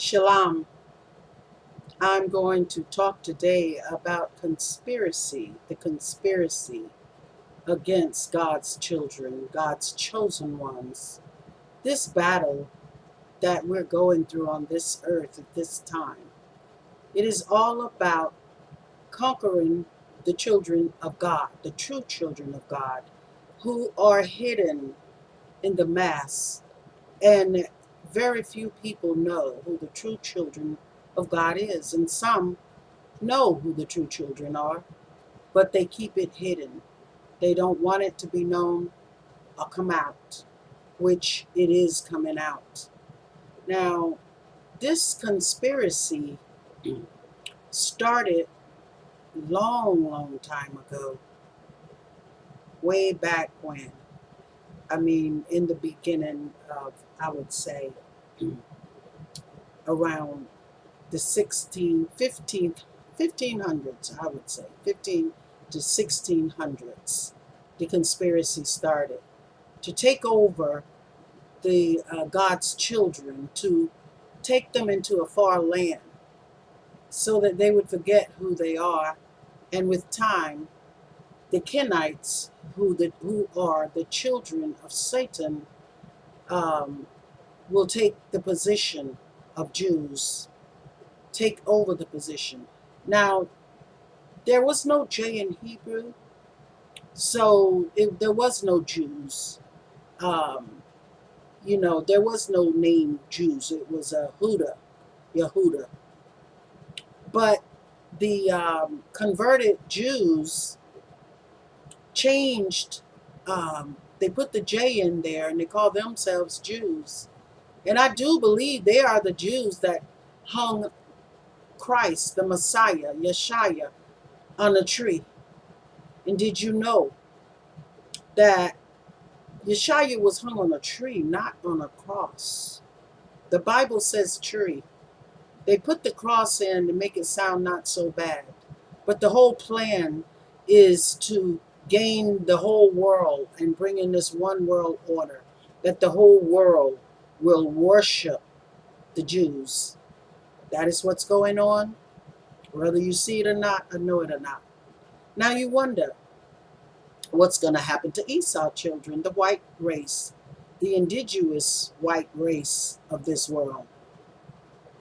Shalom. I'm going to talk today about conspiracy, the conspiracy against God's children, God's chosen ones. This battle that we're going through on this earth at this time, it is all about conquering the children of God, the true children of God, who are hidden in the mass. And very few people know who the true children of God is. And some know who the true children are, but they keep it hidden. They don't want it to be known or come out, which it is coming out. Now, this conspiracy started long time ago, way back when. I mean, in the beginning of, I would say, around the 1500s, I would say, 15 to 1600s, the conspiracy started to take over the God's children, to take them into a far land so that they would forget who they are. And with time, the Kenites, who are the children of Satan, will take the position of Jews, take over the position. Now, there was no J in Hebrew, so there was no Jews. There was no name Jews. It was Yehuda. But the converted Jews changed. They put the J in there, and they call themselves Jews. And I do believe they are the Jews that hung Christ, the Messiah, Yeshua, on a tree. And did you know that Yeshua was hung on a tree, not on a cross? The Bible says tree. They put the cross in to make it sound not so bad. But the whole plan is to gain the whole world and bring in this one world order, that the whole world will worship the Jews. That is what's going on, whether you see it or not, or know it or not. Now you wonder what's going to happen to Esau children, the white race, the indigenous white race of this world.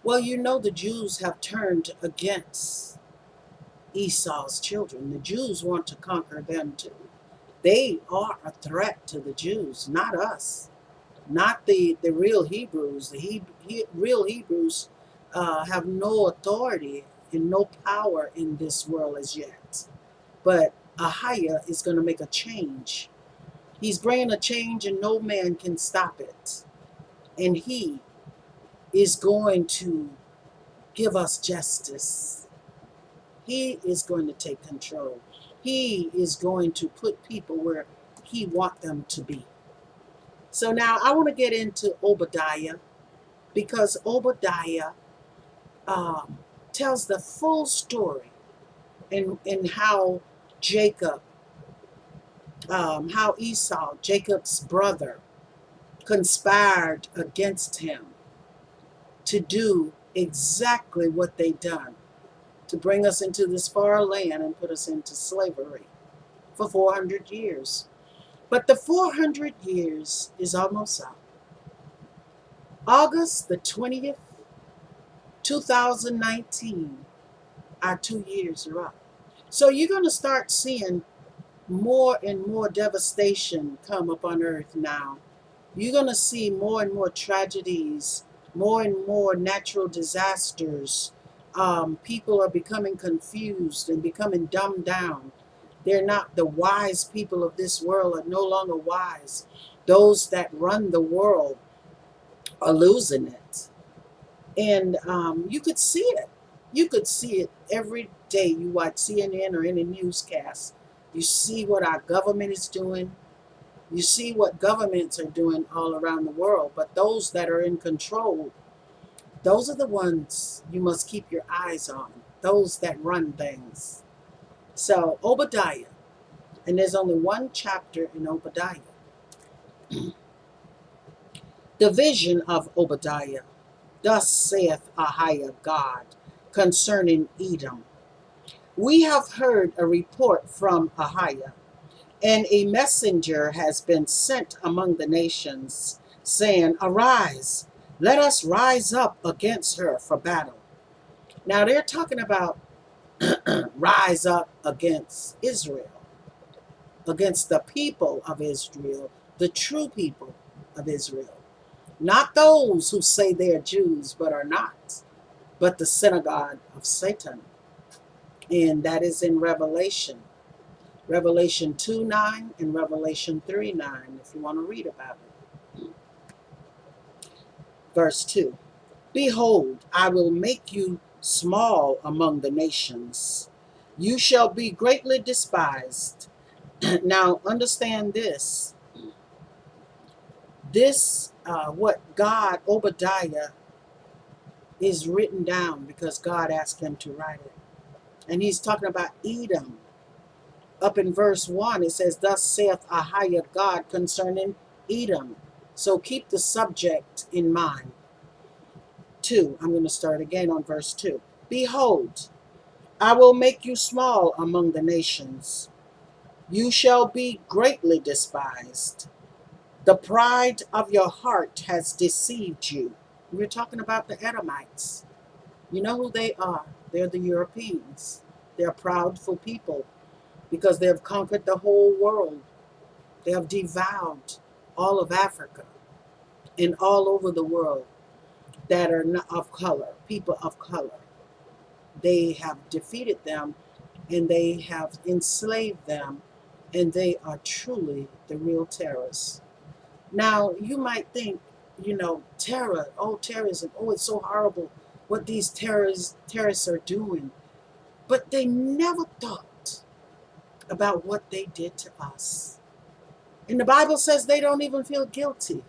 Well, you know the Jews have turned against Esau's children. The Jews want to conquer them too. They are a threat to the Jews, not us, not the real Hebrews. The real Hebrews have no authority and no power in this world as yet. But Ahia is going to make a change. He's bringing a change and no man can stop it. And he is going to give us justice. He is going to take control. He is going to put people where he wants them to be. So now I want to get into Obadiah, because Obadiah tells the full story in how Jacob, how Esau, Jacob's brother, conspired against him to do exactly what they done, to bring us into this far land and put us into slavery for 400 years. But the 400 years is almost up. August the 20th, 2019, our 2 years are up. So you're going to start seeing more and more devastation come upon earth now. You're going to see more and more tragedies, more and more natural disasters. People are becoming confused and becoming dumbed down. They're not, the wise people of this world are no longer wise. Those that run the world are losing it. And you could see it. You could see it every day. You watch CNN or any newscast. You see what our government is doing. You see what governments are doing all around the world. But those that are in control, those are the ones you must keep your eyes on. Those that run things. So Obadiah, and there's only one chapter in Obadiah. The vision of Obadiah. Thus saith Ahiah God concerning Edom. We have heard a report from Ahiah, and a messenger has been sent among the nations, saying, Arise, let us rise up against her for battle. Now they're talking about rise up against Israel, against the people of Israel, the true people of Israel. Not those who say they are Jews but are not, but the synagogue of Satan. And that is in Revelation. Revelation 2:9 and Revelation 3:9, if you want to read about it. Verse 2. Behold, I will make you small among the nations. You shall be greatly despised. Now, understand this. What God, Obadiah, is written down because God asked him to write it. And he's talking about Edom. Up in verse 1, it says, Thus saith Ahiah God concerning Edom. So keep the subject in mind. 2, I'm going to start again on verse 2. Behold, I will make you small among the nations. You shall be greatly despised. The pride of your heart has deceived you. We're talking about the Edomites. You know who they are. They're the Europeans. They're proudful people because they have conquered the whole world. They have devoured all of Africa and all over the world that are not of color, people of color. They have defeated them and they have enslaved them, and they are truly the real terrorists. Now, you might think, terror, terrorism, it's so horrible what these terrorists are doing. But they never thought about what they did to us. And the Bible says they don't even feel guilty.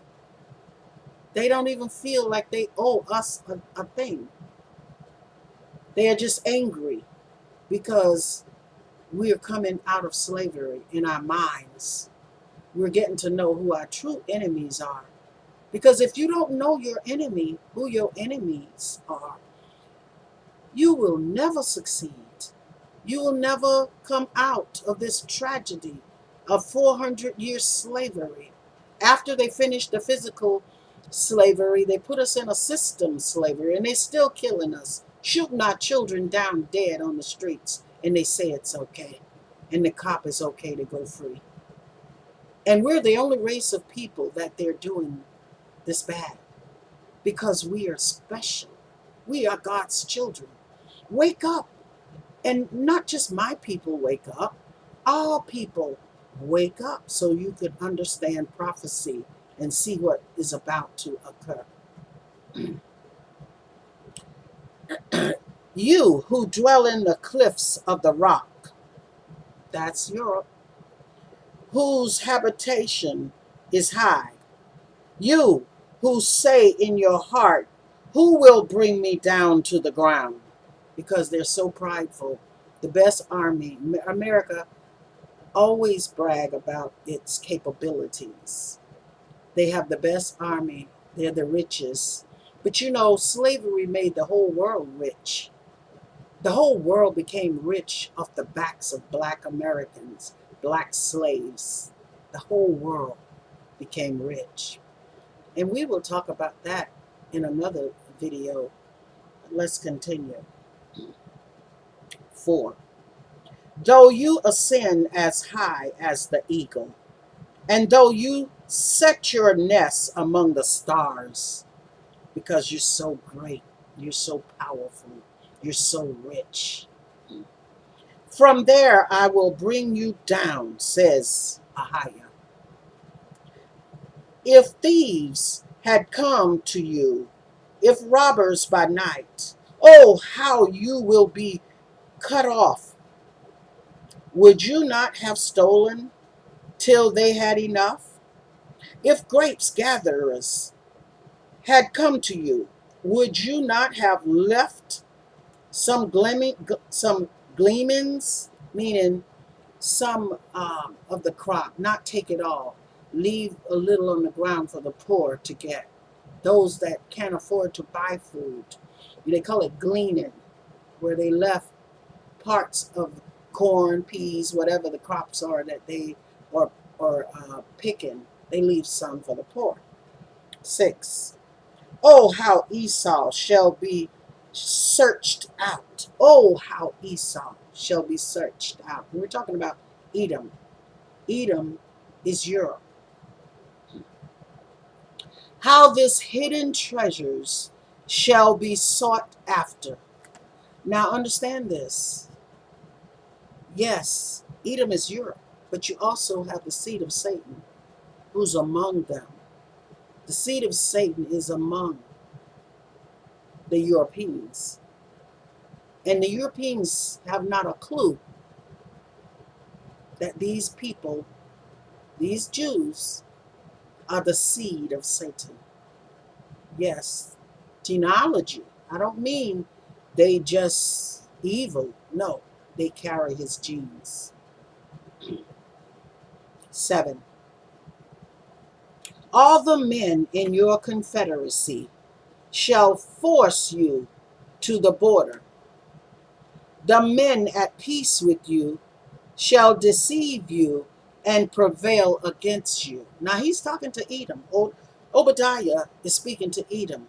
They don't even feel like they owe us a thing. They are just angry because we are coming out of slavery in our minds. We're getting to know who our true enemies are. Because if you don't know your enemy, who your enemies are, you will never succeed. You will never come out of this tragedy of 400 years slavery. After they finished the physical slavery, they put us in a system slavery, and they're still killing us, shooting our children down dead on the streets, and they say it's okay, and the cop is okay to go free. And we're the only race of people that they're doing this bad because we are special. We are God's children. Wake up. And not just my people wake up. All people wake up so you could understand prophecy and see what is about to occur. You who dwell in the cliffs of the rock, that's Europe, whose habitation is high. You who say in your heart, who will bring me down to the ground? Because they're so prideful. The best army, America always brag about its capabilities. They have the best army. They're the richest. But slavery made the whole world rich. The whole world became rich off the backs of black Americans, black slaves. The whole world became rich. And we will talk about that in another video. Let's continue. 4. Though you ascend as high as the eagle, and though you set your nest among the stars, because you're so great, you're so powerful, you're so rich. From there I will bring you down, says Ahiah. If thieves had come to you, if robbers by night, oh, how you will be cut off. Would you not have stolen till they had enough? If grapes gatherers had come to you, would you not have left some gleamings, meaning some of the crop, not take it all, leave a little on the ground for the poor to get? those that can't afford to buy food. They call it gleaning, where they left parts of corn, peas, whatever the crops are that they are picking. They leave some for the poor. 6. Oh, how Esau shall be searched out. Oh, how Esau shall be searched out. And we're talking about Edom. Edom is Europe. How this hidden treasures shall be sought after. Now understand this. Yes, Edom is Europe, but you also have the seed of Satan who's among them. The seed of Satan is among the Europeans. And the Europeans have not a clue that these people, these Jews, are the seed of Satan. Yes, genealogy. I don't mean they just evil. No, they carry his genes. 7. All the men in your confederacy shall force you to the border. The men at peace with you shall deceive you and prevail against you. Now he's talking to Edom. Obadiah is speaking to Edom.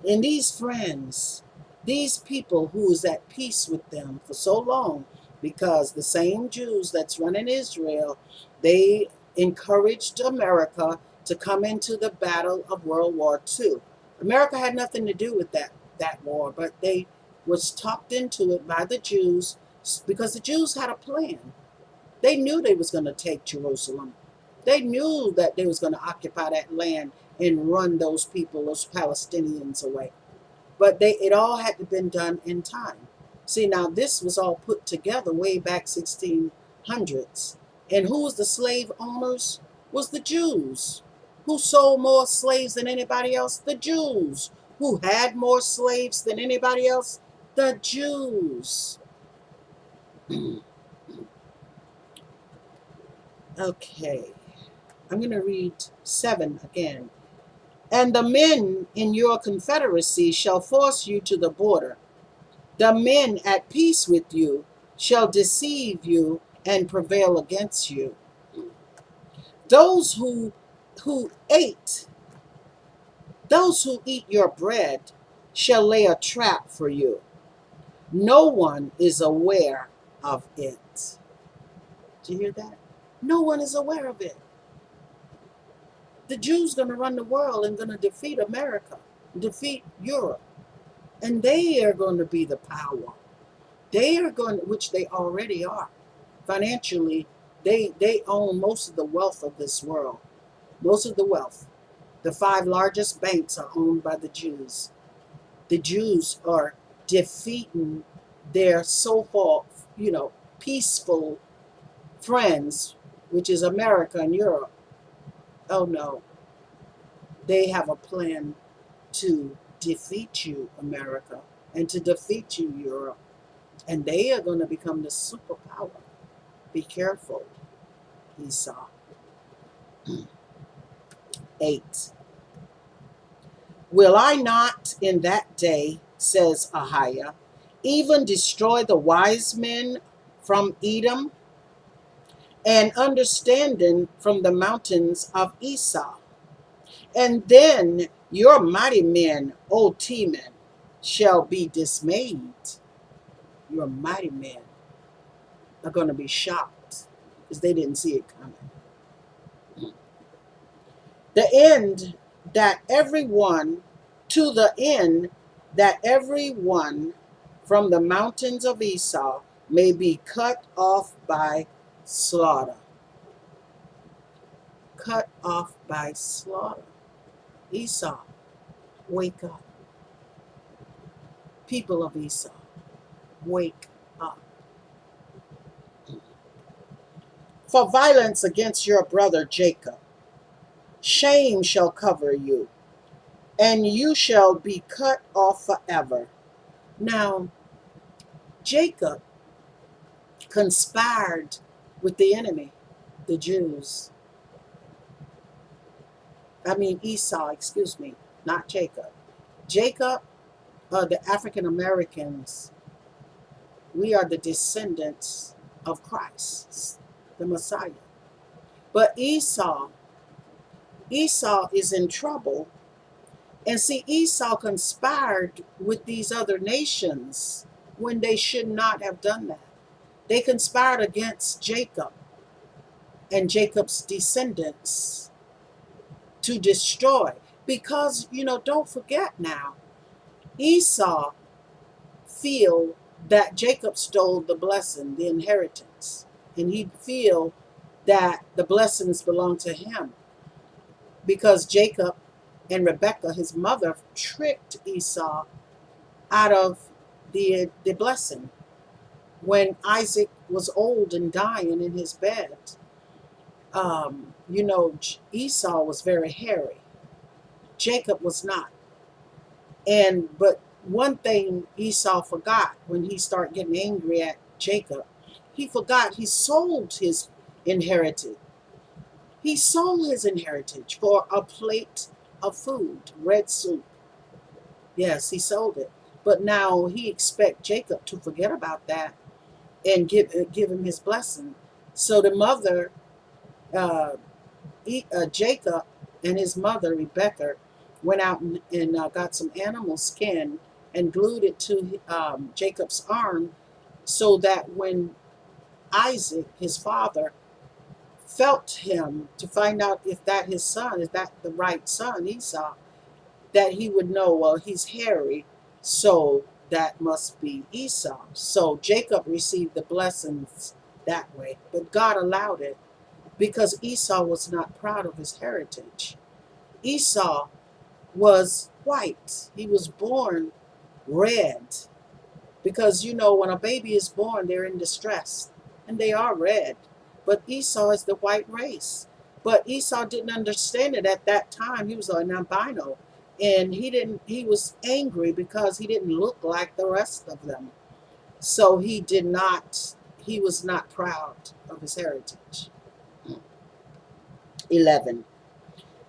And these friends, these people who is at peace with them for so long, because the same Jews that's running Israel, they encouraged America to come into the battle of World War II. America had nothing to do with that war, but they was talked into it by the Jews because the Jews had a plan. They knew they was going to take Jerusalem. They knew that they was going to occupy that land and run those people, those Palestinians away. But it all had to been done in time. See, now this was all put together way back 1600s. And who was the slave owners? Was the Jews. Who sold more slaves than anybody else? The Jews. Who had more slaves than anybody else? The Jews. Okay. I'm going to read 7 again. And the men in your confederacy shall force you to the border. The men at peace with you shall deceive you and prevail against you. Those who eat your bread shall lay a trap for you. No one is aware of it. Did you hear that? No one is aware of it. The Jews going to run the world and going to defeat America, defeat Europe. And they are going to be the power. They are going to, which they already are. Financially, they own most of the wealth of this world. Most of the wealth. The 5 largest banks are owned by the Jews. The Jews are defeating their so-called, peaceful friends, which is America and Europe. Oh no, they have a plan to defeat you, America, and to defeat you, Europe. And they are going to become the superpower. Be careful, Esau. 8. Will I not in that day, says Ahiah, even destroy the wise men from Edom, and understanding from the mountains of Esau? And then your mighty men, O Teman, shall be dismayed. Your mighty men are going to be shocked because they didn't see it coming. To the end that everyone from the mountains of Esau may be cut off by slaughter. Cut off by slaughter. Esau, wake up. People of Esau, wake up. For violence against your brother Jacob, shame shall cover you, and you shall be cut off forever. Now, Jacob conspired with the enemy, the Jews. Esau, excuse me. not Jacob. Jacob, the African Americans, we are the descendants of Christ, the Messiah. But Esau is in trouble. And see, Esau conspired with these other nations when they should not have done that. They conspired against Jacob and Jacob's descendants to destroy. Because, don't forget now, Esau feel that Jacob stole the blessing, the inheritance. And he'd feel that the blessings belong to him. Because Jacob and Rebekah, his mother, tricked Esau out of the blessing. When Isaac was old and dying in his bed, Esau was very hairy. Jacob was not. But one thing Esau forgot when he started getting angry at Jacob, he forgot he sold his inheritance. He sold his inheritance for a plate of food, red soup. Yes, he sold it. But now he expects Jacob to forget about that and give him his blessing. So the mother, Jacob and his mother, Rebekah, went out and got some animal skin and glued it to Jacob's arm so that when Isaac, his father, felt him to find out if that his son, is that the right son, Esau, that he would know, well, he's hairy, so that must be Esau. So Jacob received the blessings that way, but God allowed it because Esau was not proud of his heritage. Esau was white. He was born red because, when a baby is born, they're in distress and they are red. But Esau is the white race. But Esau didn't understand it at that time. He was an albino. And he was angry because he didn't look like the rest of them. So he was not proud of his heritage. 11.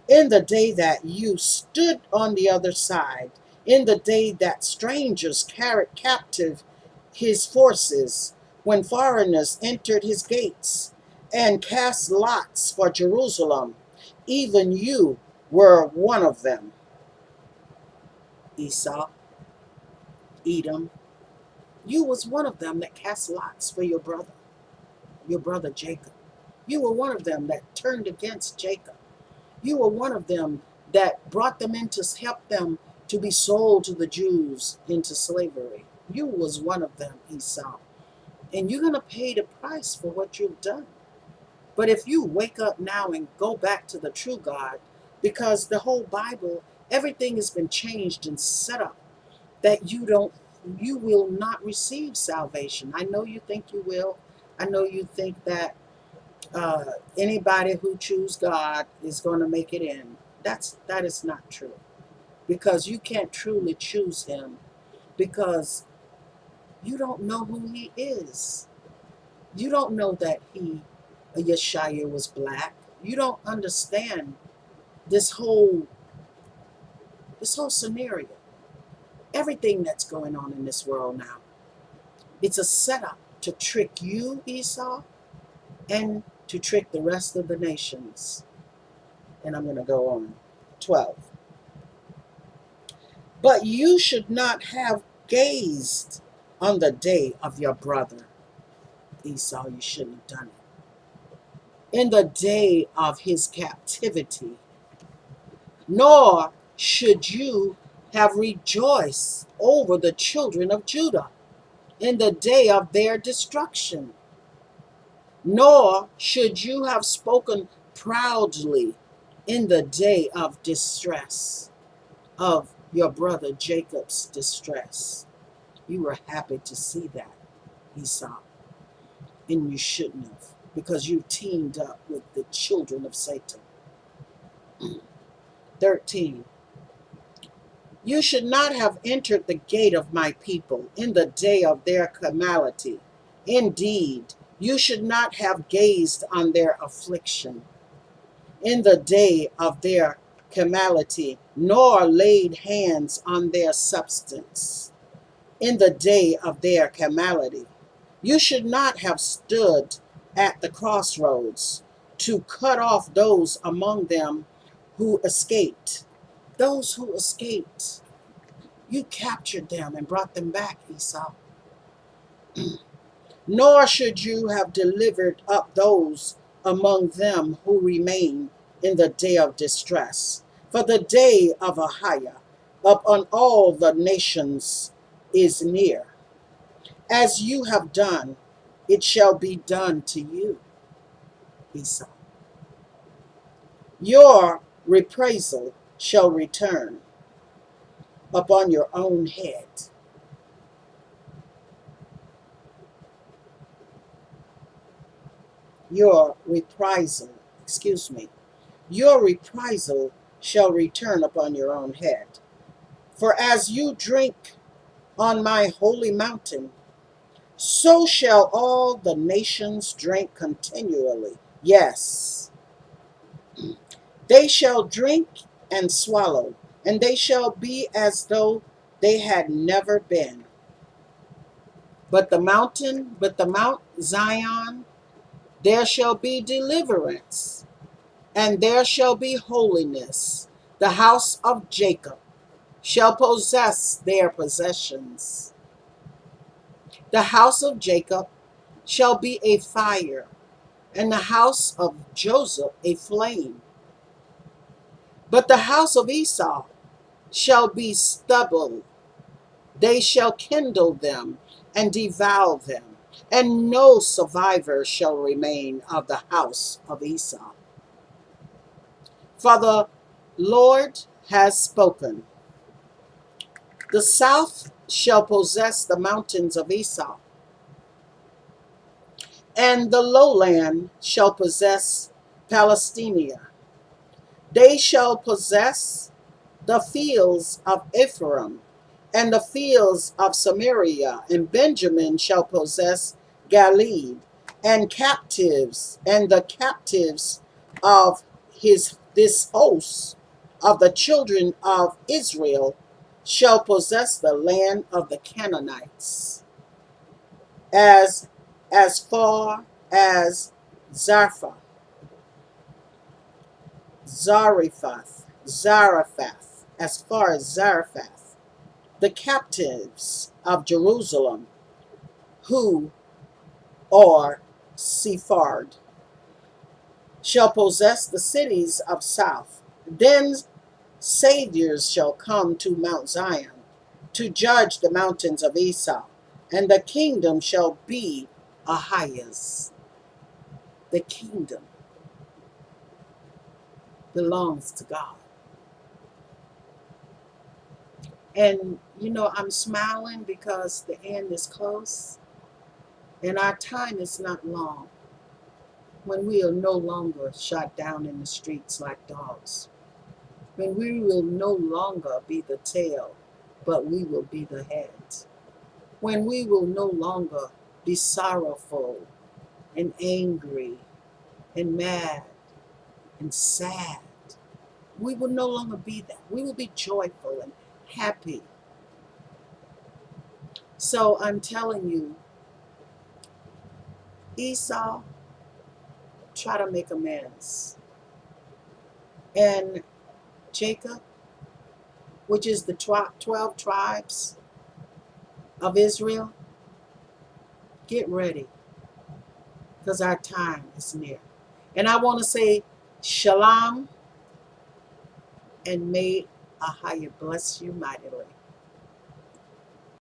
In the day that you stood on the other side, in the day that strangers carried captive his forces, when foreigners entered his gates and cast lots for Jerusalem, even you were one of them. Esau, Edom, you was one of them that cast lots for your brother Jacob. You were one of them that turned against Jacob. You were one of them that brought them in to help them to be sold to the Jews into slavery. You was one of them, Esau. And you're going to pay the price for what you've done. But if you wake up now and go back to the true God, because the whole Bible, everything has been changed and set up that you will not receive salvation. I know you think you will. I know you think that anybody who chooses God is going to make it in. That is not true, because you can't truly choose him because you don't know who he is. You don't know that Yeshua was black. You don't understand this whole scenario. Everything that's going on in this world now. It's a setup to trick you, Esau, and to trick the rest of the nations. And I'm going to go on. 12. But you should not have gazed on the day of your brother. Esau, you shouldn't have done it. In the day of his captivity, nor should you have rejoiced over the children of Judah in the day of their destruction, nor should you have spoken proudly in the day of distress, of your brother Jacob's distress. You were happy to see that, Esau, and you shouldn't have, because you teamed up with the children of Satan. 13. You should not have entered the gate of my people in the day of their calamity. Indeed, you should not have gazed on their affliction in the day of their calamity, nor laid hands on their substance in the day of their calamity. You should not have stood at the crossroads to cut off those among them who escaped. Those who escaped, you captured them and brought them back, Esau. Nor should you have delivered up those among them who remain in the day of distress. For the day of Ahiah upon all the nations is near. As you have done, it shall be done to you, Esau. Your reprisal shall return upon your own head. Your reprisal shall return upon your own head. For as you drink on my holy mountain, so shall all the nations drink continually. Yes, they shall drink and swallow, and they shall be as though they had never been. But the Mount Zion, there shall be deliverance, and there shall be holiness. The house of Jacob shall possess their possessions. The house of Jacob shall be a fire, and the house of Joseph a flame. But the house of Esau shall be stubble. They shall kindle them and devour them, and no survivor shall remain of the house of Esau. For the Lord has spoken. The south shall possess the mountains of Esau, and the lowland shall possess Palestina. They shall possess the fields of Ephraim, and the fields of Samaria, and Benjamin shall possess Galilee, and the captives of this host of the children of Israel shall possess the land of the Canaanites, as far as Zarephath, as far as Zarephath. The captives of Jerusalem, who are Sephard, shall possess the cities of south. Then saviors shall come to Mount Zion to judge the mountains of Esau, and the kingdom shall be Ahiah's. The kingdom belongs to God. And, I'm smiling because the end is close and our time is not long when we are no longer shot down in the streets like dogs, when we will no longer be the tail, but we will be the head, when we will no longer be sorrowful and angry and mad and sad. We will no longer be that. We will be joyful and happy. So I'm telling you, Esau, try to make amends. And Jacob, which is the 12 tribes of Israel, get ready, because our time is near. And I want to say shalom, and may Ahiah bless you mightily.